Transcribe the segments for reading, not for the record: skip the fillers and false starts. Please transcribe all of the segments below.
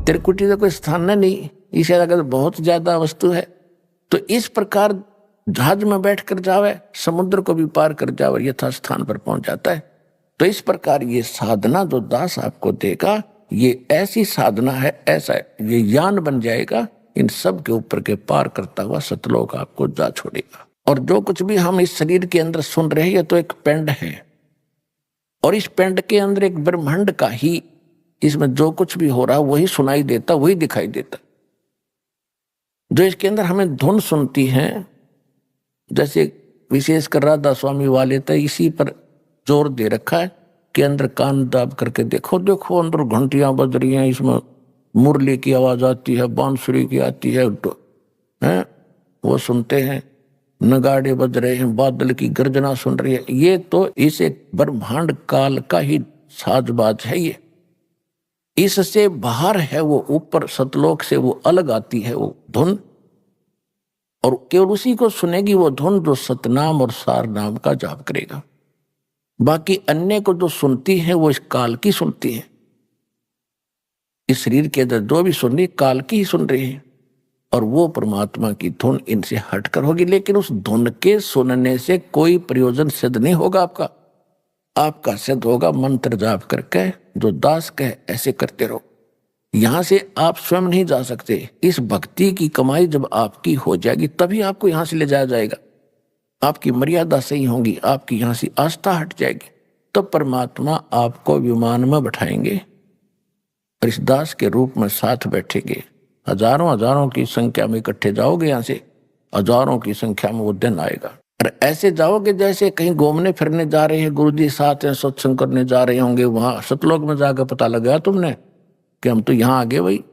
त्रिकुटी तो कोई स्थान है नहीं, इसे अगर बहुत ज्यादा वस्तु है तो इस प्रकार जहाज में बैठ कर जावे, समुद्र को भी पार कर जावे, यथा स्थान पर पहुंच जाता है। तो इस प्रकार ये साधना जो दास आपको देगा, ये ऐसी साधना है, ऐसा ये यान बन जाएगा, इन सब के ऊपर के पार करता हुआ सतलोक आपको जा छोड़ेगा। और जो कुछ भी हम इस शरीर के अंदर सुन रहे हैं, ये तो एक पिंड है, और इस पिंड के अंदर एक ब्रह्मांड का ही, इसमें जो कुछ भी हो रहा है वही सुनाई देता, वही दिखाई देता। जो इसके अंदर हमें धुन सुनती है, जैसे विशेषकर राधा स्वामी वाले तो इसी पर जोर दे रखा है कि अंदर कान दाब करके देखो, देखो अंदर घंटियां बज रही हैं, इसमें मुरली की आवाज आती है, बांसुरी की आती है, वो सुनते हैं, नगाड़े बज रहे हैं, बादल की गर्जना सुन रही है। ये तो इस एक ब्रह्मांड काल का ही साजबाज है। ये इससे बाहर है, वो ऊपर सतलोक से वो अलग आती है वो धुन, और केवल उसी को सुनेगी वो धुन जो सतनाम और सार नाम का जाप करेगा। बाकी अन्य को जो सुनती है वो इस काल की सुनती है, इस शरीर के अंदर जो भी सुन रही काल की ही सुन रही है, और वो परमात्मा की धुन इनसे हटकर होगी। लेकिन उस धुन के सुनने से कोई प्रयोजन सिद्ध नहीं होगा आपका। आपका सिद्ध होगा मंत्र जाप करके, जो दास कहे ऐसे करते रहो। यहां से आप स्वयं नहीं जा सकते। इस भक्ति की कमाई जब आपकी हो जाएगी तभी आपको यहां से ले जाया जाएगा। आपकी मर्यादा सही होगी, आपकी यहां से आस्था हट जाएगी, तब परमात्मा आपको विमान में बैठाएंगे और इस दास के रूप में साथ बैठेंगे। हजारों हजारों की संख्या में इकट्ठे जाओगे, यहां से हजारों की संख्या में वो दिन आएगा। और ऐसे जाओगे जैसे कहीं घूमने फिरने जा रहे हैं, गुरुजी साथ हैं, सत्संग करने जा रहे होंगे, वहां सतलोक में जाकर पता लगा तुमने कि हम तो यहां आ गए भाई,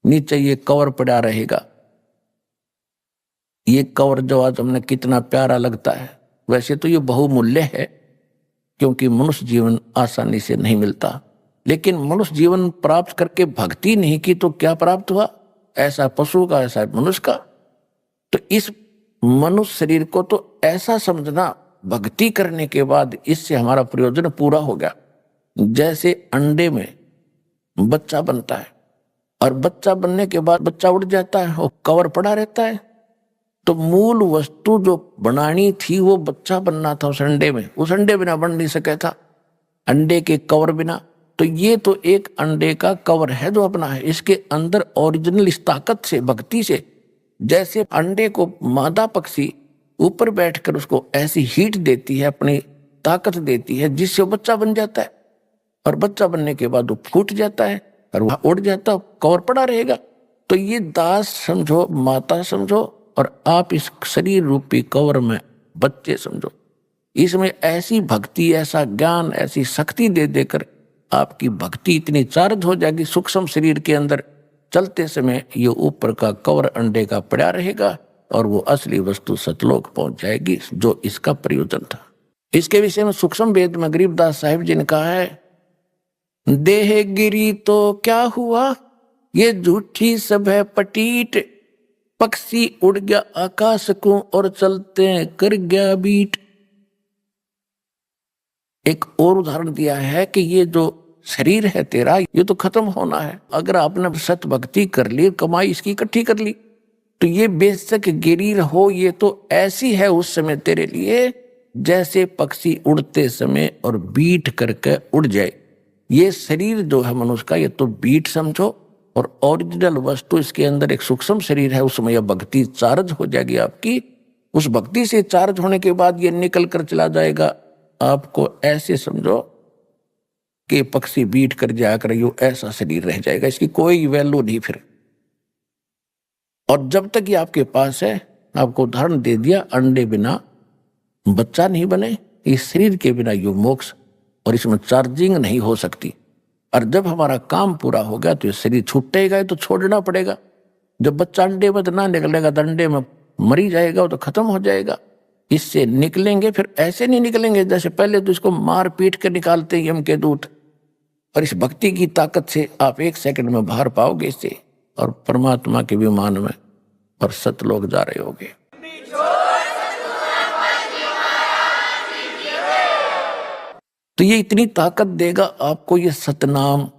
नीचे ये कवर पड़ा रहेगा। ये कवर जो आज हमने कितना प्यारा लगता है, वैसे तो ये बहुमूल्य है, क्योंकि मनुष्य जीवन आसानी से नहीं मिलता। लेकिन मनुष्य जीवन प्राप्त करके भक्ति नहीं की तो क्या प्राप्त हुआ? ऐसा पशु का, ऐसा मनुष्य का। तो इस मनुष्य शरीर को तो ऐसा समझना, भक्ति करने के बाद इससे हमारा प्रयोजन पूरा हो गया। जैसे अंडे में बच्चा बनता है और बच्चा बनने के बाद बच्चा उड़ जाता है और कवर पड़ा रहता है, तो मूल वस्तु जो बनानी थी वो बच्चा बनना था उस अंडे में, उस अंडे बिना बन नहीं सके था, अंडे के कवर बिना। तो ये तो एक अंडे का कवर है जो अपना है, इसके अंदर ओरिजिनल इस ताकत से, भक्ति से, जैसे अंडे को मादा पक्षी ऊपर बैठकर उसको ऐसी हीट देती है, अपनी ताकत देती है, जिससे वो बच्चा बन जाता है, और बच्चा बनने के बाद वो फूट जाता है और वहां उड़ जाता, कवर पड़ा रहेगा। तो ये दास समझो, माता समझो, और आप इस शरीर रूपी कवर में बच्चे समझो। इसमें ऐसी भक्ति, ऐसा ज्ञान, ऐसी शक्ति दे देकर आपकी भक्ति इतनी चार्ज हो जाएगी, सूक्ष्म शरीर के अंदर चलते समय ये ऊपर का कवर अंडे का पड़ा रहेगा और वो असली वस्तु सतलोक पहुंच जाएगी, जो इसका प्रयोजन था। इसके विषय में सूक्ष्म वेद में गरीबदास साहिब जी ने कहा है, देह गिरी तो क्या हुआ, ये झूठी सब है पटीट, पक्षी उड़ गया आकाश को और चलते कर गया बीट। एक और उदाहरण दिया है कि ये जो शरीर है तेरा, ये तो खत्म होना है। अगर आपने सत भक्ति कर ली, कमाई इसकी इकट्ठी कर ली, तो ये बेशक गिरी हो, ये तो ऐसी है उस समय तेरे लिए जैसे पक्षी उड़ते समय और बीट करके उड़ जाए। ये शरीर जो है मनुष्य का, ये तो बीट समझो, और ओरिजिनल वस्तु इसके अंदर एक सूक्ष्म शरीर है, उसमें यह भक्ति चार्ज हो जाएगी आपकी। उस भक्ति से चार्ज होने के बाद ये निकल कर चला जाएगा। आपको ऐसे समझो कि पक्षी बीट कर जाकर यो ऐसा शरीर रह जाएगा, इसकी कोई वैल्यू नहीं फिर। और जब तक ये आपके पास है, आपको उदाहरण दे दिया, अंडे बिना बच्चा नहीं बने, इस शरीर के बिना यो मोक्ष, और इसमें चार्जिंग नहीं हो सकती। और जब हमारा काम पूरा हो गया तो ये शरीर छूटेगा, तो छोड़ना पड़ेगा। जब बच्चा अंडे में ना निकलेगा तो अंडे में मरी जाएगा, वो तो खत्म हो जाएगा। इससे निकलेंगे, फिर ऐसे नहीं निकलेंगे जैसे पहले तो इसको मार पीट कर निकालते हैं यम के दूत। और इस भक्ति की ताकत से आप 1 सेकंड में बाहर पाओगे इससे, और परमात्मा के विमान में और सतलोक जा रहे होगे। तो ये इतनी ताकत देगा आपको ये सतनाम,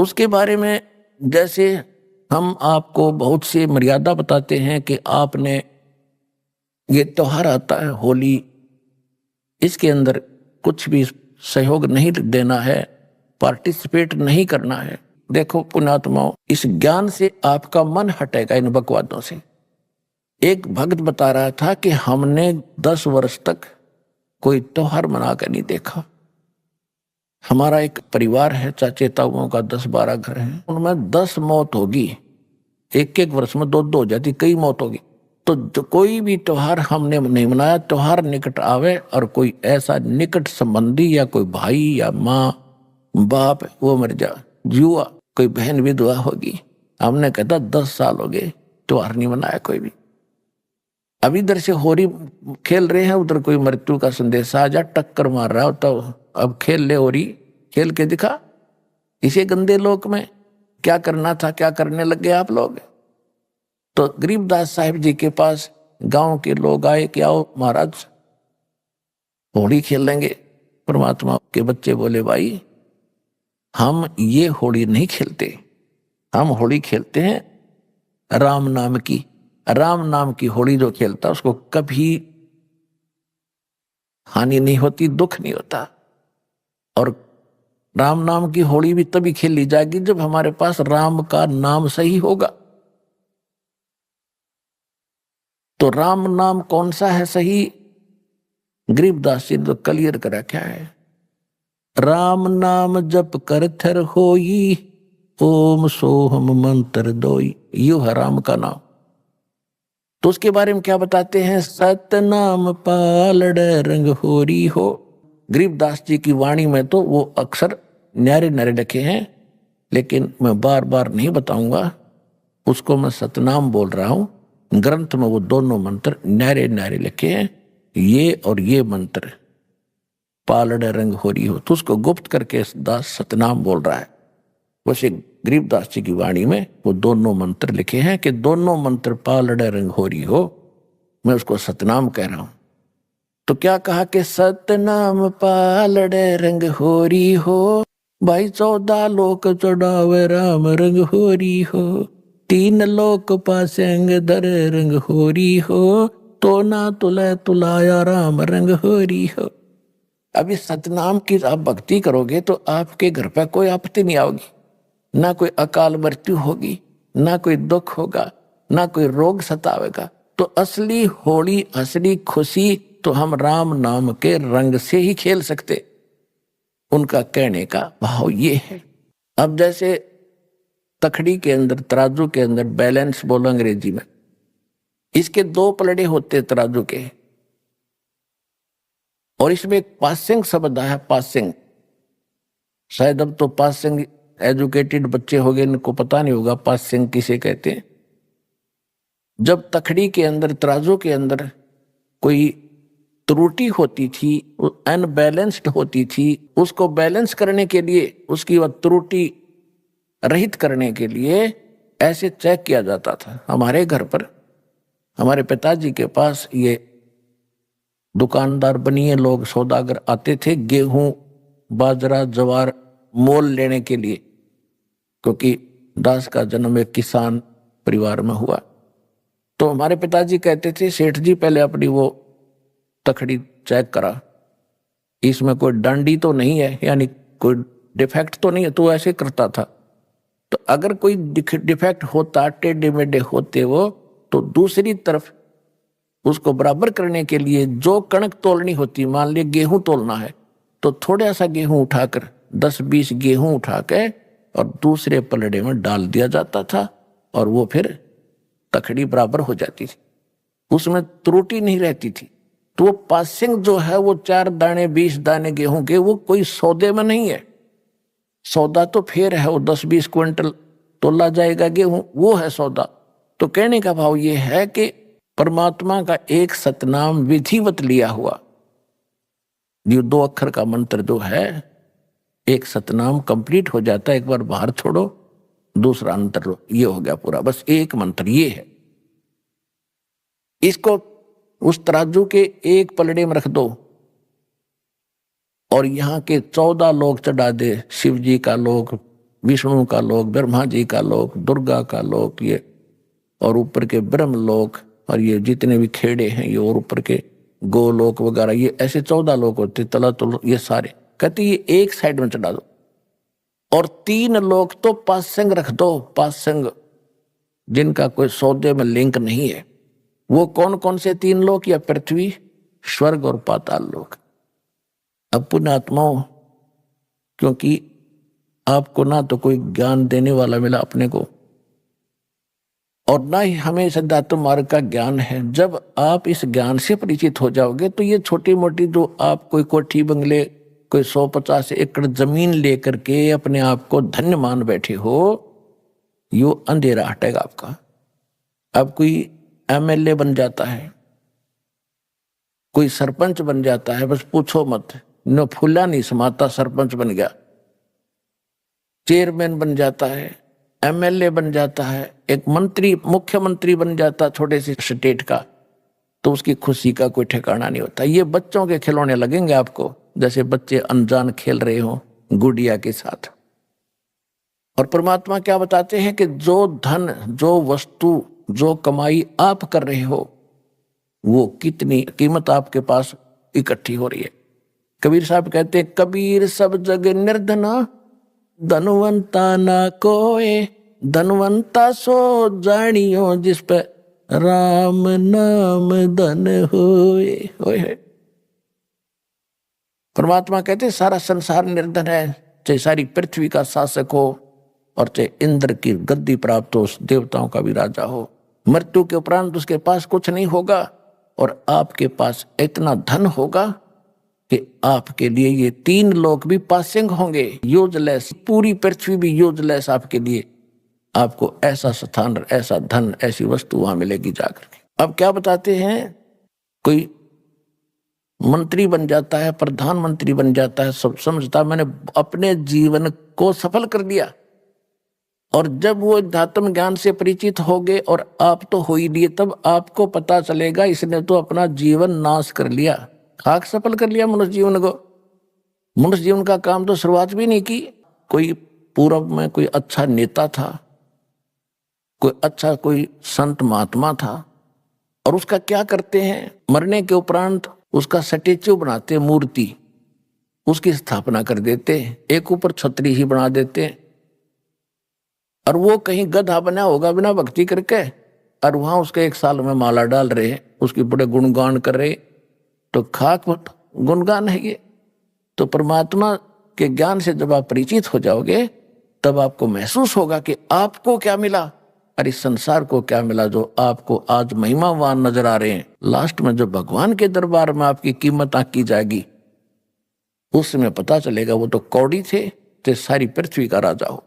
उसके बारे में जैसे हम आपको बहुत सी मर्यादा बताते हैं कि आपने ये त्योहार आता है होली, इसके अंदर कुछ भी सहयोग नहीं देना है, पार्टिसिपेट नहीं करना है। देखो पुण्यात्माओं, इस ज्ञान से आपका मन हटेगा इन बकवादों से। एक भक्त बता रहा था कि हमने 10 वर्ष तक कोई त्योहार मना कर नहीं देखा। हमारा एक परिवार है, चाचे ताऊओं का 10-12 घर हैं, उनमें 10 मौत होगी, एक एक वर्ष में 2-2 हो जाती, कई मौत होगी। तो जो कोई भी त्योहार हमने नहीं मनाया, त्योहार निकट आवे और कोई ऐसा निकट संबंधी या कोई भाई या माँ बाप वो मर जा, जुआ, कोई बहन विधवा होगी, हमने कहता 10 साल हो गए त्योहार नहीं मनाया कोई भी। अब इधर से होरी खेल रहे हैं, उधर कोई मृत्यु का संदेश आ जा, टक्कर मार रहा हो, तो अब खेल ले होरी, खेल के दिखा। इसे गंदे लोक में क्या करना था, क्या करने लग गए आप लोग। तो गरीबदास साहिब जी के पास गांव के लोग आए कि आओ महाराज होली खेल लेंगे। परमात्मा के बच्चे बोले भाई हम ये होली नहीं खेलते, हम होली खेलते हैं राम नाम की। राम नाम की होली जो खेलता उसको कभी हानि नहीं होती, दुख नहीं होता। और राम नाम की होली भी तभी खेली जाएगी जब हमारे पास राम का नाम सही होगा। तो राम नाम कौन सा है सही? गरीबदास जी ने तो क्लियर कर रखा है, राम नाम जप कर थर होई, ओम सोहम मंत्र दोई, यू है राम का नाम। तो उसके बारे में क्या बताते हैं, सत नाम पालड़ रंग होरी हो। गरीबदास जी की वाणी में तो वो अक्षर न्यारे न्यारे लिखे हैं, लेकिन मैं बार बार नहीं बताऊंगा, उसको मैं सतनाम बोल रहा हूं। ग्रंथ में वो दोनों मंत्र न्यारे न्यारे लिखे हैं, ये और ये मंत्र पालड़ रंग होरी हो, तो उसको गुप्त करके दास सतनाम बोल रहा है। वैसे गरीबदास जी की वाणी में वो दोनों मंत्र लिखे हैं कि दोनों मंत्र पालड़ रंग होरी हो, मैं उसको सतनाम कह रहा हूं। तो क्या कहा कि सतनाम पालड़ रंग होरी हो, भाई 14 लोक चढ़ावे राम रंग होरी हो, 3 लोक पासेंग धर रंग होरी हो, तो ना तुले तुलाया राम रंग होरी हो। अभी सतनाम की आप भक्ति करोगे तो आपके घर पर कोई आपत्ति नहीं आओगी, ना कोई अकाल मृत्यु होगी, ना कोई दुख होगा, ना कोई रोग सतावेगा। तो असली होली, असली खुशी तो हम राम नाम के रंग से ही खेल सकते। उनका कहने का भाव ये है। अब जैसे तखड़ी के अंदर, तराजू के अंदर बैलेंस बोलो अंग्रेजी में, इसके 2 पलड़े होते तराजू के, और इसमें एक पासिंग शब्द है, पासिंग। शायद अब तो पासिंग एजुकेटेड बच्चे हो गए, इनको पता नहीं होगा पासिंग किसे कहते हैं। जब तखड़ी के अंदर, तराजू के अंदर कोई त्रुटि होती थी, अनबैलेंस्ड होती थी, उसको बैलेंस करने के लिए, उसकी वह त्रुटि रहित करने के लिए ऐसे चेक किया जाता था। हमारे घर पर, हमारे पिताजी के पास ये दुकानदार बनिए लोग, सौदागर आते थे गेहूं, बाजरा, ज्वार मोल लेने के लिए, क्योंकि दास का जन्म एक किसान परिवार में हुआ। तो हमारे पिताजी कहते थे, सेठ जी पहले अपनी वो तखड़ी चेक करा, इसमें कोई डांडी तो नहीं है, यानी कोई डिफेक्ट तो नहीं है। तो ऐसे करता था। तो अगर कोई डिफेक्ट होता, टेढ़े मेढ़े होते वो, तो दूसरी तरफ उसको बराबर करने के लिए जो कणक तोलनी होती, मान लिया गेहूं तोलना है, तो थोड़ा सा गेहूं उठाकर 10-20 गेहूं उठा के और दूसरे पलड़े में डाल दिया जाता था, और वो फिर तखड़ी बराबर हो जाती थी, उसमें त्रुटि नहीं रहती थी। तो वो पासिंग जो है वो 4 दाने 20 दाने गेहूं के, वो कोई सौदे में नहीं है। सौदा तो फिर है, वो 10-20 क्विंटल तोला जाएगा गेहूं, वो है सौदा। तो कहने का भाव ये है कि परमात्मा का एक सतनाम विधिवत लिया हुआ, ये 2 अक्षर का मंत्र जो है, एक सतनाम कंप्लीट हो जाता है, एक बार बाहर छोड़ो, दूसरा अंतर लो, ये हो गया पूरा, बस एक मंत्र ये है। इसको उस तराजू के एक पलड़े में रख दो और यहाँ के 14 लोग चढ़ा दे, शिव जी का लोक, विष्णु का लोक, ब्रह्मा जी का लोक, दुर्गा का लोक, ये और ऊपर के ब्रह्म लोक, और ये जितने भी खेड़े हैं ये, और ऊपर के गोलोक वगैरह, ये ऐसे 14 लोक होते, तलातल, ये सारे कहते ये एक साइड में चढ़ा दो। और 3 लोक तो पासंग रख दो, पासंग, जिनका कोई सौदे में लिंक नहीं है। वो कौन कौन से 3 लोक? या पृथ्वी, स्वर्ग और पाताल लोक। अब पुण्यात्माओं, क्योंकि आपको ना तो कोई ज्ञान देने वाला मिला अपने को, और ना ही हमें सिद्धार्थ मार्ग का ज्ञान है। जब आप इस ज्ञान से परिचित हो जाओगे तो ये छोटी मोटी जो आप कोई कोठी बंगले, कोई 150 एकड़ जमीन लेकर के अपने आप को धन्य मान बैठे हो, यो अंधेरा हटेगा आपका। अब कोई एमएलए बन जाता है, कोई सरपंच बन जाता है, बस पूछो मत, न फूला नहीं समाता, सरपंच बन गया, चेयरमैन बन जाता है, एमएलए बन जाता है, एक मंत्री, मुख्यमंत्री बन जाता छोटे से स्टेट का, तो उसकी खुशी का कोई ठिकाना नहीं होता। ये बच्चों के खिलौने लगेंगे आपको, जैसे बच्चे अनजान खेल रहे हो गुड़िया के साथ। और परमात्मा क्या बताते हैं कि जो धन, जो वस्तु, जो कमाई आप कर रहे हो, वो कितनी कीमत आपके पास इकट्ठी हो रही है। कबीर साहब कहते हैं, कबीर सब जग निर्धना, धनवंता ना कोय, धनवंता सो जानियो, जिस पे राम नाम धन होए। होए परमात्मा कहते सारा संसार निर्धन है, चाहे सारी पृथ्वी का शासक हो और चाहे इंद्र की गद्दी प्राप्त हो, देवताओं का भी राजा हो, मृत्यु के उपरांत उसके पास कुछ नहीं होगा, और आपके पास इतना धन होगा कि आपके लिए ये 3 लोक भी पासिंग होंगे, यूजलेस, पूरी पृथ्वी भी यूजलेस आपके लिए। आपको ऐसा स्थान, ऐसा धन, ऐसी वस्तु वहां मिलेगी जाकर के। अब क्या बताते हैं, कोई मंत्री बन जाता है, प्रधानमंत्री बन जाता है, सब समझता मैंने अपने जीवन को सफल कर दिया। और जब वो अध्यात्म ज्ञान से परिचित हो गए, और आप तो हो ही लिए, तब आपको पता चलेगा इसने तो अपना जीवन नाश कर लिया, खाक सफल कर लिया मनुष्य जीवन को। मनुष्य जीवन का काम तो शुरुआत भी नहीं की। कोई पूर्व में कोई अच्छा नेता था, कोई अच्छा कोई संत महात्मा था, और उसका क्या करते हैं, मरने के उपरांत उसका स्टैच्यू बनाते, मूर्ति, उसकी स्थापना कर देते, एक ऊपर छतरी ही बना देते, और वो कहीं गधा बना होगा बिना भक्ति करके, और वहां उसके 1 साल में माला डाल रहे, उसकी बड़े गुणगान कर रहे, तो खाक गुणगान है ये। तो परमात्मा के ज्ञान से जब आप परिचित हो जाओगे, तब आपको महसूस होगा कि आपको क्या मिला और इस संसार को क्या मिला, जो आपको आज महिमावान नजर आ रहे हैं। लास्ट में जब भगवान के दरबार में आपकी कीमत आंकी जाएगी, उसमें पता चलेगा वो तो कौड़ी थे, तो सारी पृथ्वी का राजा हो,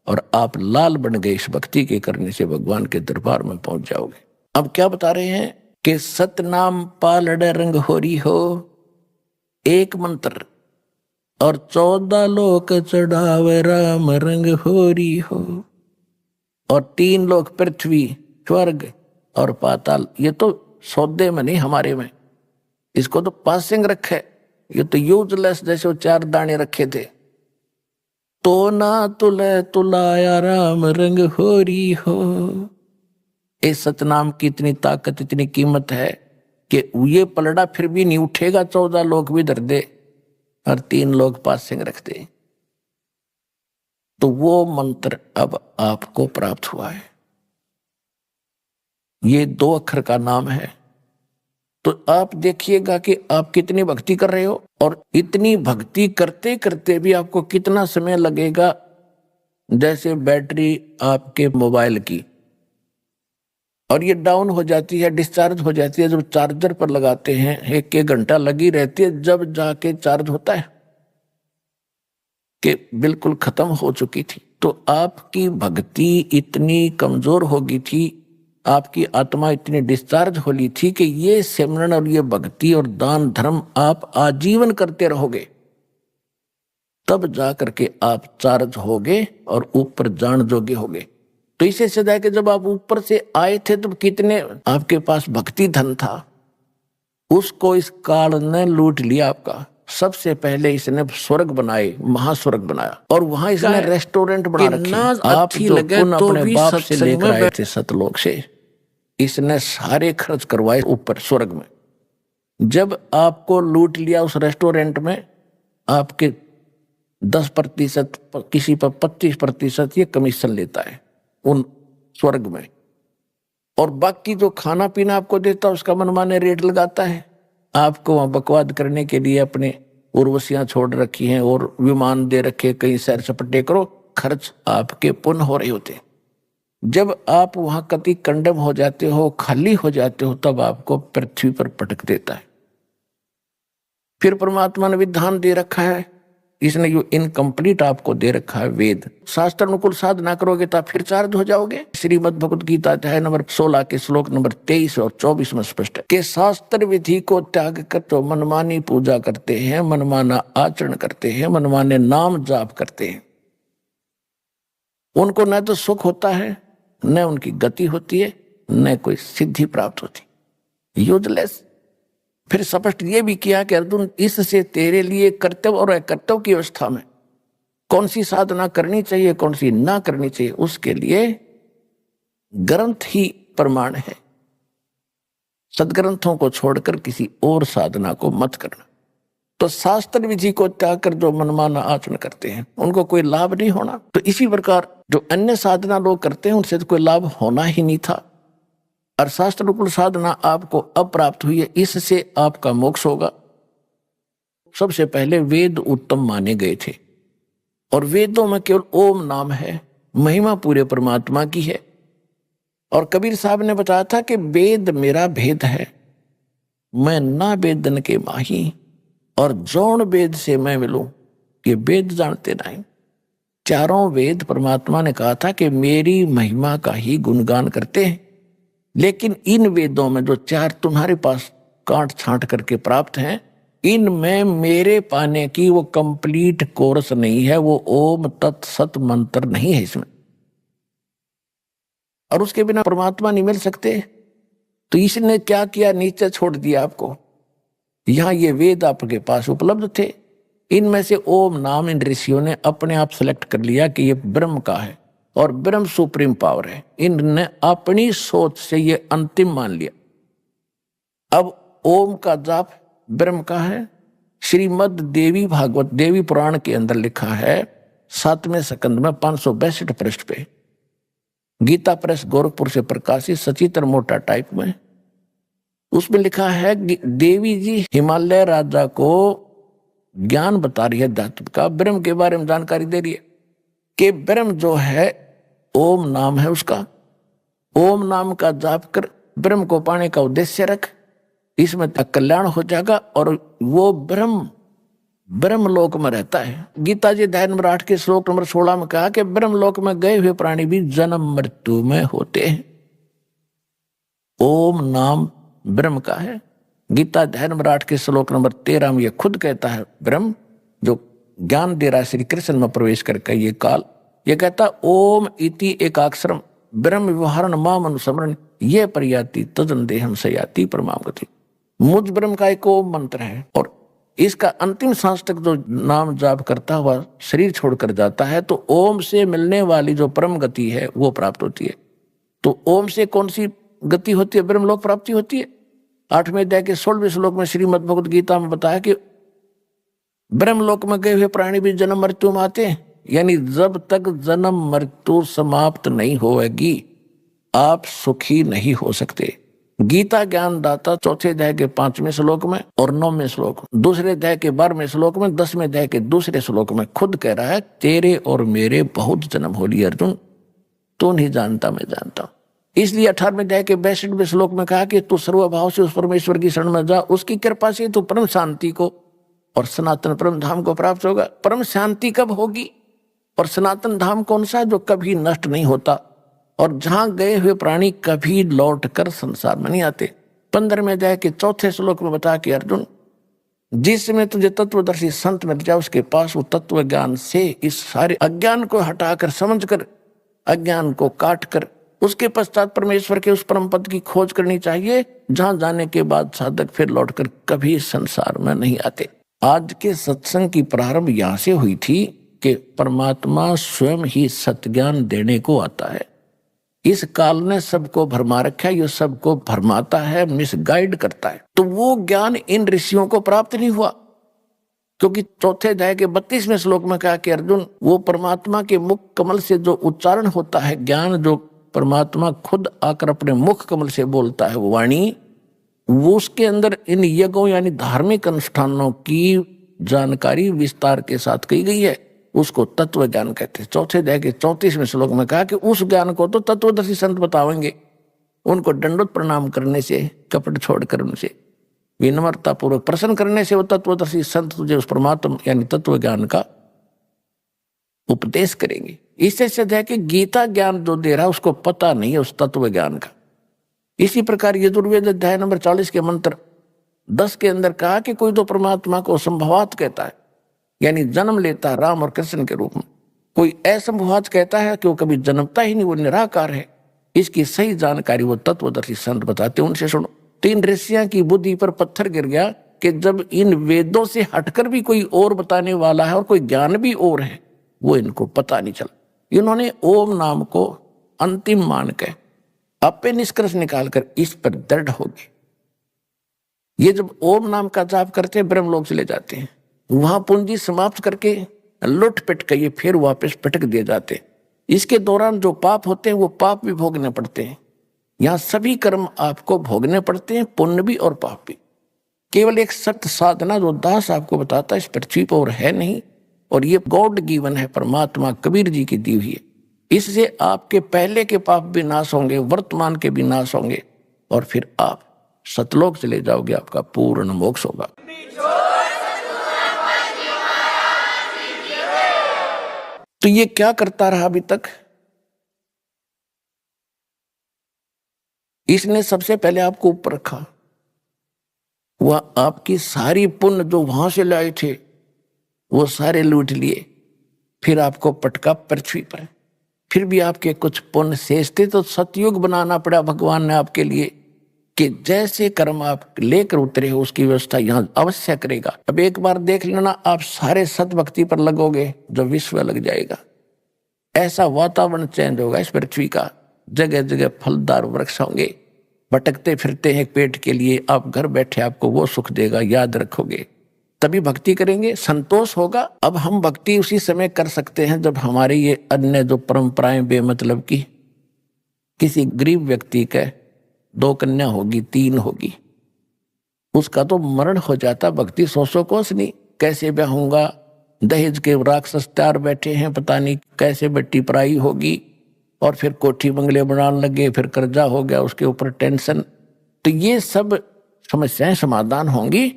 और आप लाल बन गए इस भक्ति के करने से, भगवान के दरबार में पहुंच जाओगे। अब क्या बता रहे हैं कि सतनाम पालड़ रंग होरी हो, एक मंत्र, और 14 लोक चढ़ावे राम रंग होरी हो, और 3 लोक पृथ्वी, स्वर्ग और पाताल। ये तो सौदे में नहीं, हमारे में, इसको तो पासिंग रखे, ये तो यूजलेस, जैसे वो 4 दाने रखे थे। तो ना तुले तुलाया राम रंग होरी हो। इस सतनाम की इतनी ताकत, इतनी कीमत है कि ये पलड़ा फिर भी नहीं उठेगा, 14 लोग भी धर दे और 3 लोग पासिंग रख दे। तो वो मंत्र अब आपको प्राप्त हुआ है, ये 2 अक्षर का नाम है। तो आप देखिएगा कि आप कितनी भक्ति कर रहे हो, और इतनी भक्ति करते करते भी आपको कितना समय लगेगा, जैसे बैटरी आपके मोबाइल की, और ये डाउन हो जाती है, डिस्चार्ज हो जाती है, जब चार्जर पर लगाते हैं 1-1 घंटा लगी रहती है, जब जाके चार्ज होता है कि बिल्कुल खत्म हो चुकी थी। तो आपकी भक्ति इतनी कमजोर हो गई थी, आपकी आत्मा इतनी डिस्चार्ज हो ली थी कि ये सिमरन और ये भक्ति और दान धर्म आप आजीवन करते रहोगे, तब जाकर के आप चार्ज होगे और ऊपर जान जोगे होगे। तो इसे सदा के जब आप ऊपर से आए थे तब कितने आपके पास भक्ति धन था, उसको इस काल ने लूट लिया आपका। सबसे पहले इसने स्वर्ग बनाए, महास्वर्ग बनाया, और वहां इसने रेस्टोरेंट बना रखे। आप जो पुन अपने बाप से लेकर आए थे सतलोक से, इसने सारे खर्च करवाए ऊपर स्वर्ग में। जब आपको लूट लिया उस रेस्टोरेंट में, आपके 10%, किसी पर 25% ये कमीशन लेता है उन स्वर्ग में, और बाकी जो खाना पीना आपको देता है उसका मनमाने रेट लगाता है। आपको वहां बकवाद करने के लिए अपने उर्वशियां छोड़ रखी हैं और विमान दे रखे, कहीं सैर सपटे करो, खर्च आपके पुण्य हो रहे होते। जब आप वहां कति कंडम हो जाते हो, खाली हो जाते हो, तब आपको पृथ्वी पर पटक देता है। फिर परमात्मा ने विधान दे रखा है, इसने जो इनकम्प्लीट आपको दे रखा है वेद, शास्त्र अनुकूल साधना करोगे तो आप फिर चार्ज हो जाओगे। श्रीमद् भगवत गीता अध्याय नंबर 16 के श्लोक नंबर 23 और 24 में स्पष्ट है कि शास्त्र विधि को त्याग कर तो मनमानी पूजा करते हैं, मनमाना आचरण करते हैं, मनमाने नाम जाप करते हैं, उनको न तो सुख होता है, न उनकी गति होती है, न कोई सिद्धि प्राप्त होती, यूजलेस। फिर स्पष्ट ये भी किया कि अर्जुन, इससे तेरे लिए कर्तव्य और अकर्तव्य की अवस्था में कौन सी साधना करनी चाहिए, कौन सी ना करनी चाहिए, उसके लिए ग्रंथ ही प्रमाण है। सदग्रंथों को छोड़कर किसी और साधना को मत करना। तो शास्त्र विधि को त्याग कर जो मनमाना आचरण करते हैं उनको कोई लाभ नहीं होना। तो इसी प्रकार जो अन्य साधना लोग करते हैं उनसे तो कोई लाभ होना ही नहीं था, और शास्त्र अनुकूल साधना आपको अप्राप्त हुई है, इससे आपका मोक्ष होगा। सबसे पहले वेद उत्तम माने गए थे, और वेदों में केवल ओम नाम है, महिमा पूरे परमात्मा की है। और कबीर साहब ने बताया था कि वेद मेरा भेद है, मैं ना वेदन के माही, और जौन वेद से मैं मिलूं, ये वेद जानते नहीं। चारों वेद परमात्मा ने कहा था कि मेरी महिमा का ही गुणगान करते हैं, लेकिन इन वेदों में जो 4 तुम्हारे पास काट छांट करके प्राप्त हैं, इनमें मेरे पाने की वो कंप्लीट कोर्स नहीं है, वो ओम तत् सत मंत्र नहीं है इसमें, और उसके बिना परमात्मा नहीं मिल सकते। तो इसने क्या किया, नीचे छोड़ दिया आपको। यहां ये वेद आपके पास उपलब्ध थे, इनमें से ओम नाम इन ऋषियों ने अपने आप सेलेक्ट कर लिया कि ये ब्रह्म का है और ब्रह्म सुप्रीम पावर है। इनने अपनी सोच से ये अंतिम मान लिया। अब ओम का जाप ब्रह्म का है। श्रीमद् देवी भागवत देवी पुराण के अंदर लिखा है 7वें स्कंद में 562 पृष्ठ पे, गीता प्रेस गोरखपुर से प्रकाशित सचित्र मोटा टाइप में, उसमें लिखा है देवी जी हिमालय राजा को ज्ञान बता रही है धातु का, ब्रह्म के बारे में जानकारी दे रही है कि ब्रह्म जो है ओम नाम है उसका, ओम नाम का जाप कर ब्रह्म को पाने का उद्देश्य रख, इसमें कल्याण हो जाएगा। और वो ब्रह्म लोक में रहता है। गीता जी अध्याय नंबर 8 के श्लोक नंबर 16 में कहा कि ब्रह्म लोक में गए हुए प्राणी भी जन्म मृत्यु में होते हैं। ओम नाम ब्रह्म का है। गीता अध्याय नंबर 8 के श्लोक नंबर 13 में ये खुद कहता है, ब्रह्म जो ज्ञान दे रहा है श्री कृष्ण में प्रवेश करके ये काल, ये कहता ओम इति एकाक्षरम ब्रह्म व्यवहारण माम अनुस्मरण ये प्रयाति तदन देहम सयाति परमाम गति। मुझ ब्रह्म का एक ओम मंत्र है, और इसका अंतिम सांस तक जो नाम जाप करता हुआ शरीर छोड़कर जाता है तो ओम से मिलने वाली जो परम गति है वो प्राप्त होती है। तो ओम से कौन सी गति होती है, ब्रह्मलोक प्राप्ति होती है। 8वें अध्याय के 16वें श्लोक में श्रीमद् भगवत गीता में बताया कि ब्रह्मलोक में गए हुए प्राणी भी जन्म मृत्यु में आते हैं, यानी जब तक जन्म मृत्यु समाप्त नहीं होगी आप सुखी नहीं हो सकते। गीता ज्ञान दाता 4थे अध्याय के 5वें श्लोक में और 9वें श्लोक, 2रे अध्याय के 12वें श्लोक में, 10वें अध्याय के 2रे श्लोक में खुद कह रहा है तेरे और मेरे बहुत जन्म हो लिए अर्जुन, तू नहीं जानता मैं जानता हूं। इसलिए 18वें अध्याय के 62वें श्लोक में कहा कि तू सर्वभाव से उस परमेश्वर की शरण में जा, उसकी कृपा से तू परम शांति को और सनातन परम धाम को प्राप्त होगा। परम शांति कब होगी और सनातन धाम कौन सा, जो कभी नष्ट नहीं होता और जहां गए हुए प्राणी कभी लौट कर संसार में नहीं आते। 15वें अध्याय के 4थे श्लोक में बता कि अर्जुन जिसमें तुझे तत्वदर्शी संत मिल जाए उसके पास वो तत्व ज्ञान से इस सारे अज्ञान को हटाकर समझकर अज्ञान को काट कर उसके पश्चात परमेश्वर के उस परम पद की खोज करनी चाहिए, जहां जाने के बाद साधक फिर लौटकर कभी संसार में नहीं आते। आज के सत्संग की प्रारंभ यहां से हुई थी कि परमात्मा स्वयं ही सत्ज्ञान देने को आता है। इस काल ने सबको भरमा रखा है, ये सबको भरमाता है, मिसगाइड करता है। तो वो ज्ञान इन ऋषियों को प्राप्त नहीं हुआ, क्योंकि चौथे अध्याय के 32वें श्लोक में कहा कि अर्जुन, वो परमात्मा के मुख कमल से जो उच्चारण होता है ज्ञान, जो परमात्मा खुद आकर अपने मुख कमल से बोलता है वो वाणी, वो उसके अंदर इन यज्ञों यानी धार्मिक अनुष्ठानों की जानकारी विस्तार के साथ की गई है, उसको तत्व ज्ञान कहते हैं। चौथे अध्याय के 34वें श्लोक में कहा कि उस ज्ञान को तो तत्वदर्शी संत बतावेंगे, उनको दंडोत प्रणाम करने से, कपट छोड़कर उनसे विनम्रता पूर्वक प्रसन्न करने से वो तत्वदर्शी संत तुझे उस परमात्मा यानी तत्व ज्ञान का उपदेश करेंगे। इससे सिद्ध है कि गीता ज्ञान जो दे रहा है उसको पता नहीं है उस तत्व ज्ञान का। इसी प्रकार यजुर्वेद अध्याय नंबर 40 के मंत्र 10 के अंदर कहा कि कोई तो परमात्मा को संभवात कहता है, यानी जन्म लेता है राम और कृष्ण के रूप में, कोई असंभवात कहता है कि वो कभी जन्मता ही नहीं, वो निराकार है। इसकी सही जानकारी वो तत्वदर्शी संत बताते, उनसे सुनो। 3 ऋषियों की बुद्धि पर पत्थर गिर गया कि जब इन वेदों से हटकर भी कोई और बताने वाला है और कोई ज्ञान भी और है, वो इनको पता नहीं चला। इन्होंने ओम नाम को अंतिम मान के अपने निष्कर्ष निकालकर इस पर दृढ़ हो गए। ये जब ओम नाम का जाप करते हैं ब्रह्मलोक चले जाते हैं, वहां पूंजी समाप्त करके लुट पिट के ये फिर वापस पटक दिए जाते हैं। इसके दौरान जो पाप होते हैं वो पाप भी भोगने पड़ते हैं। यहाँ सभी कर्म आपको भोगने पड़ते हैं, पुण्य भी और पाप भी। केवल एक सत्य साधना जो दास आपको बताता है इस पृथ्वी पर और है नहीं, और ये गॉड गिवन है, परमात्मा कबीर जी की दी हुई है। इससे आपके पहले के पाप भी नाश होंगे, वर्तमान के भी नाश होंगे, और फिर आप सतलोक चले जाओगे, आपका पूर्ण मोक्ष होगा। तो ये क्या करता रहा अभी तक? इसने सबसे पहले आपको ऊपर रखा, वह आपकी सारी पुण्य जो वहां से लाए थे वो सारे लूट लिए, फिर आपको पटका पृथ्वी पर। फिर भी आपके कुछ पुण्य शेष थे तो सतयुग बनाना पड़ा भगवान ने आपके लिए, कि जैसे कर्म आप लेकर उतरे हो उसकी व्यवस्था यहाँ अवश्य करेगा। अब एक बार देख लेना, आप सारे सत भक्ति पर लगोगे जो विश्व लग जाएगा। ऐसा वातावरण चेंज होगा इस पृथ्वी का, जगह जगह फलदार वृक्ष होंगे, भटकते फिरते हैं पेट के लिए, आप घर बैठे आपको वो सुख देगा, याद रखोगे, तभी भक्ति करेंगे, संतोष होगा। अब हम भक्ति उसी समय कर सकते हैं जब हमारी ये अन्य जो परंपराएं बेमतलब की, किसी गरीब व्यक्ति के 2 कन्या होगी, 3 होगी, उसका तो मरण हो जाता, भक्ति 100 कोस नहीं, कैसे ब्याहूंगा, दहेज के राक्षस तैयार बैठे हैं, पता नहीं कैसे बेटी पराई होगी, और फिर कोठी बंगले बनाने लगे, फिर कर्जा हो गया, उसके ऊपर टेंशन। तो ये सब समस्याएं समाधान होंगी।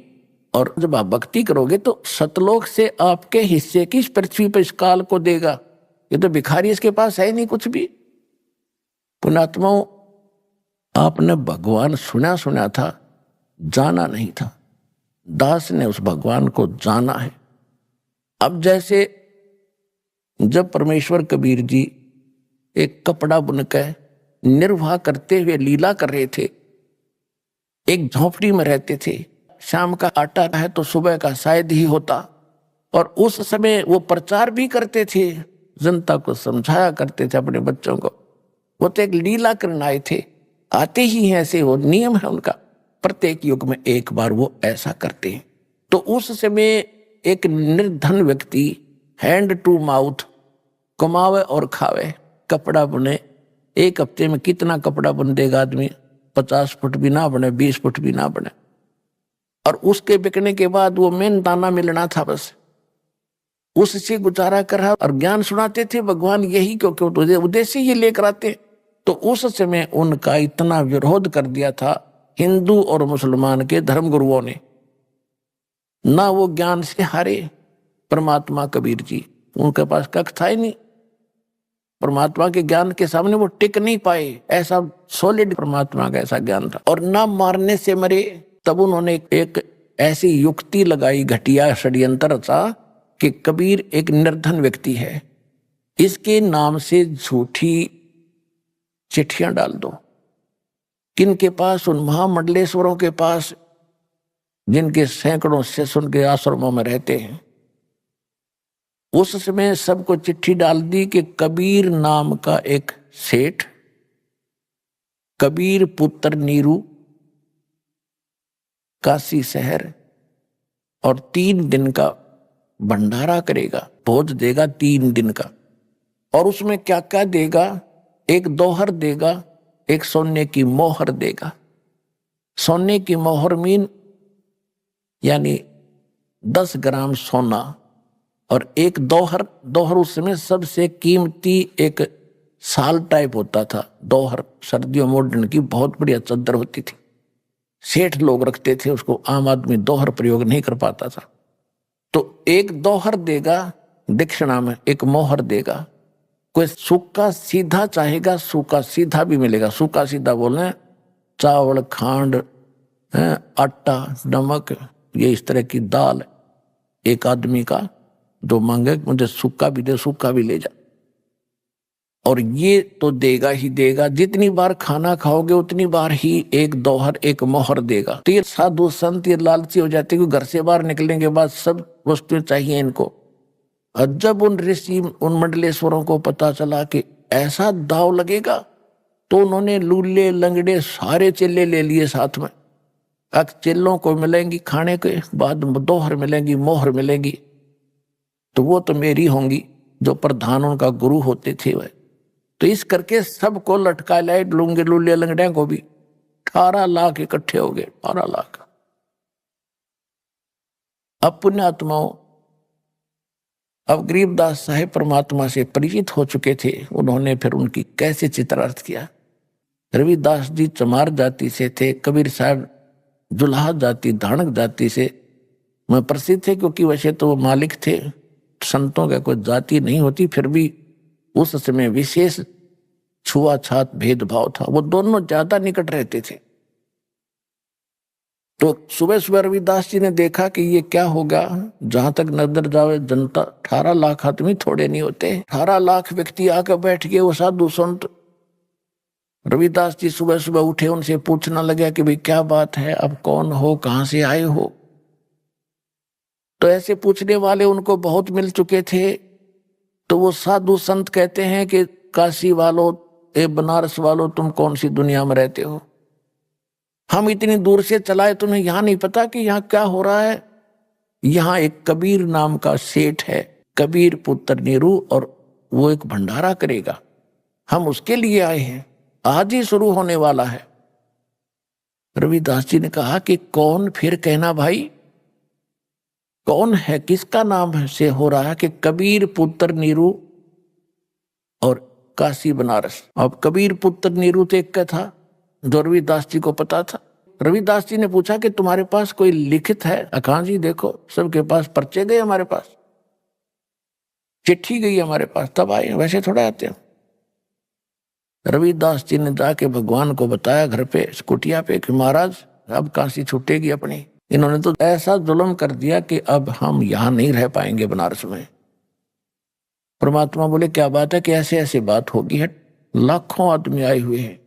और जब आप भक्ति करोगे तो सतलोक से आपके हिस्से की इस पृथ्वी पर इस काल को देगा। ये तो भिखारी, इसके पास है नहीं कुछ भी। पुण्यात्माओं, आपने भगवान सुना था, जाना नहीं था। दास ने उस भगवान को जाना है। अब जैसे जब परमेश्वर कबीर जी एक कपड़ा बुनकर निर्वाह करते हुए लीला कर रहे थे, एक झोपड़ी में रहते थे, शाम का आटा है तो सुबह का शायद ही होता, और उस समय वो प्रचार भी करते थे, जनता को समझाया करते थे अपने बच्चों को। वो तो एक लीला करने आए थे, आते ही हैं, ऐसे वो नियम है उनका, प्रत्येक युग में एक बार वो ऐसा करते हैं। तो उस समय एक निर्धन व्यक्ति हैंड टू माउथ कमावे और खावे, कपड़ा बुने। 1 हफ्ते में कितना कपड़ा बुन देगा आदमी? 50 फुट भी ना बने, 20 फुट भी ना बने, और उसके बिकने के बाद वो मेन दाना मिलना था, बस उससे गुजारा कर रहा। और ज्ञान सुनाते थे भगवान यही, क्योंकि उद्देश्य ही लेकर आते। तो उस समय उनका इतना विरोध कर दिया था हिंदू और मुसलमान के धर्मगुरुओं ने, ना वो ज्ञान से हारे। परमात्मा कबीर जी, उनके पास कख था ही नहीं, परमात्मा के ज्ञान के सामने वो टिक नहीं पाए। ऐसा सॉलिड परमात्मा का ऐसा ज्ञान था। और ना मारने से मरे, तब उन्होंने एक ऐसी युक्ति लगाई, घटिया षड्यंत्र था कि कबीर एक निर्धन व्यक्ति है, इसके नाम से झूठी चिट्ठियां डाल दो। किन के पास? उन महामंडलेश्वरों के पास, जिनके सैकड़ों शिष्य उनके आश्रमों में रहते हैं, उस समय सबको चिट्ठी डाल दी कि कबीर नाम का एक सेठ, कबीर पुत्र नीरू, काशी शहर, और 3 दिन का भंडारा करेगा, भोज देगा 3 दिन का। और उसमें क्या क्या देगा? एक दोहर देगा, एक सोने की मोहर देगा। सोने की मोहर मीन यानी 10 ग्राम सोना, और एक दोहर, दोहर उस समय सबसे कीमती एक साल टाइप होता था। दोहर सर्दियों में ओढ़ने की बहुत बढ़िया चादर होती थी, सेठ लोग रखते थे उसको, आम आदमी दोहर प्रयोग नहीं कर पाता था। तो एक दोहर देगा दक्षिणा में, एक मोहर देगा। कोई सूखा सीधा चाहेगा, सूखा सीधा भी मिलेगा। सूखा सीधा बोले चावल, खांड, आटा, नमक, ये इस तरह की दाल। एक आदमी का जो मांगे मुझे सूखा भी दे, सूखा भी ले जा। और ये तो देगा ही देगा, जितनी बार खाना खाओगे उतनी बार ही एक दोहर, एक मोहर देगा। तो ये साधु संत ये लालची हो जाते हैं कि घर से बाहर निकलने के बाद सब वस्तुएं चाहिए इनको। और जब उन ऋषि, उन मंडलेश्वरों को पता चला कि ऐसा दाव लगेगा, तो उन्होंने लूले लंगड़े सारे चेले ले लिए साथ में। अब चेलों को मिलेंगी खाने के बाद दोहर मिलेंगी, मोहर मिलेंगी, तो वो तो मेरी होंगी, जो प्रधान उनका गुरु होते थे वह। तो इस करके सबको लटका लाए, लूंगे लूले लंगड़े को भी। 18 लाख इकट्ठे हो गए, 18 लाख। अब पुण्यात्माओं, अब गरीबदास साहेब परमात्मा से परिचित हो चुके थे। उन्होंने फिर उनकी कैसे चित्रार्थ किया। रविदास जी चमार जाति से थे, कबीर साहब जुलाहा जाति, धाणक जाति से मैं प्रसिद्ध थे, क्योंकि वैसे तो वो मालिक थे, संतों का कोई जाति नहीं होती, फिर भी उस समय विशेष छुआछात भेदभाव था। वो दोनों ज्यादा निकट रहते थे। तो सुबह सुबह रविदास जी ने देखा कि ये क्या होगा, जहां तक नजर जावे जनता, 18 लाख आदमी थोड़े नहीं होते, 18 लाख व्यक्ति आकर बैठ गए। वो साधु संत रविदास जी सुबह सुबह उठे, उनसे पूछना लगा कि भाई क्या बात है, अब कौन हो, कहां से आए हो। तो ऐसे पूछने वाले उनको बहुत मिल चुके थे। तो वो साधु संत कहते हैं कि काशी वालों, बनारस वालों, तुम कौन सी दुनिया में रहते हो? हम इतनी दूर से चलाए, तुम्हें यहाँ नहीं पता कि यहाँ क्या हो रहा है? यहाँ एक कबीर नाम का सेठ है, कबीर पुत्र नीरू, और वो एक भंडारा करेगा, हम उसके लिए आए हैं, आज ही शुरू होने वाला है। रविदास जी ने कहा कि कौन? फिर कहना भाई कौन है, किसका नाम है से हो रहा है? कि कबीर पुत्र नीरू और काशी बनारस। अब कबीर पुत्र नीरू तो एक का था, जो रविदास जी को पता था। रविदास जी ने पूछा कि तुम्हारे पास कोई लिखित है? अखां जी देखो, सबके पास पर्चे गए, हमारे पास चिट्ठी गई हमारे पास, तब आए, वैसे थोड़ा आते हैं। रविदास जी ने जाके भगवान को बताया घर पे, कुटिया पे, कि महाराज अब काशी छूटेगी अपनी। इन्होंने तो ऐसा जुल्म कर दिया कि अब हम यहां नहीं रह पाएंगे बनारस में। परमात्मा बोले क्या बात है कि ऐसे ऐसे बात होगी है। लाखों आदमी आए हुए हैं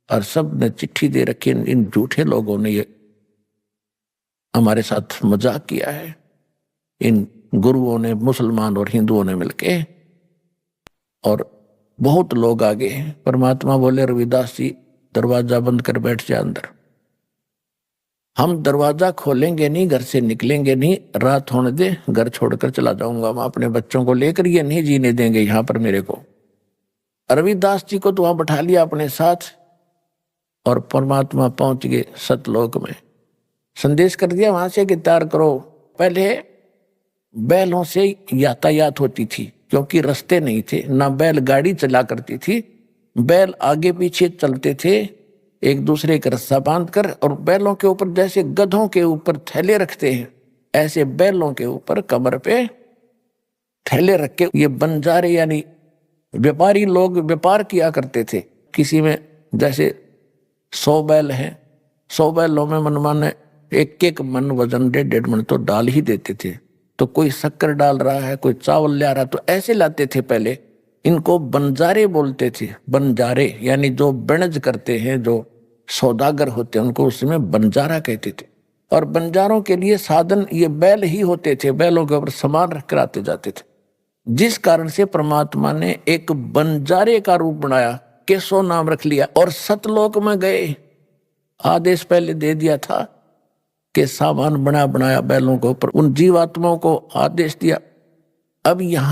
और सब ने चिट्ठी दे रखी। इन झूठे लोगों ने ये हमारे साथ मजाक किया है। इन गुरुओं ने, मुसलमान और हिंदुओं ने मिलके, और बहुत लोग आ गए हैं। परमात्मा बोले रविदास जी दरवाजा बंद कर बैठ जा अंदर। हम दरवाजा खोलेंगे नहीं, घर से निकलेंगे नहीं, रात होने दे, घर छोड़कर चला जाऊंगा मैं अपने बच्चों को लेकर, ये नहीं जीने देंगे यहां पर मेरे को। रविदास जी को तो वहां बैठा लिया अपने साथ, और परमात्मा पहुंच गए सतलोक में। संदेश कर दिया वहां से कि तैयार करो। पहले बैलों से यातायात होती थी, क्योंकि रास्ते नहीं थे, ना बैल गाड़ी चला करती थी। बैल आगे पीछे चलते थे एक दूसरे का रस्सा बांध कर, और बैलों के ऊपर जैसे गधों के ऊपर थैले रखते हैं, ऐसे बैलों के ऊपर कमर पे थैले रख के ये बंजारे यानी व्यापारी लोग व्यापार किया करते थे। किसी में जैसे 100 बैल हैं, 100 बैलों में मनमाने एक एक मन वजन 1.5 मन तो डाल ही देते थे। तो कोई शक्कर डाल रहा है, कोई चावल ले रहा, तो ऐसे लाते थे पहले। इनको बंजारे बोलते थे। बंजारे यानी जो बनज करते हैं, जो सौदागर होते हैं, उनको उसमें बंजारा कहते थे। और बंजारों के लिए साधन ये बैल ही होते थे, बैलों के ऊपर सामान रख कर आते जाते थे। जिस कारण से परमात्मा ने एक बंजारे का रूप बनाया, केशव नाम रख लिया, और सतलोक में गए। आदेश पहले दे दिया था कि सामान बना बनाया बैलों के ऊपर, उन जीवात्माओं को आदेश दिया। अब यहां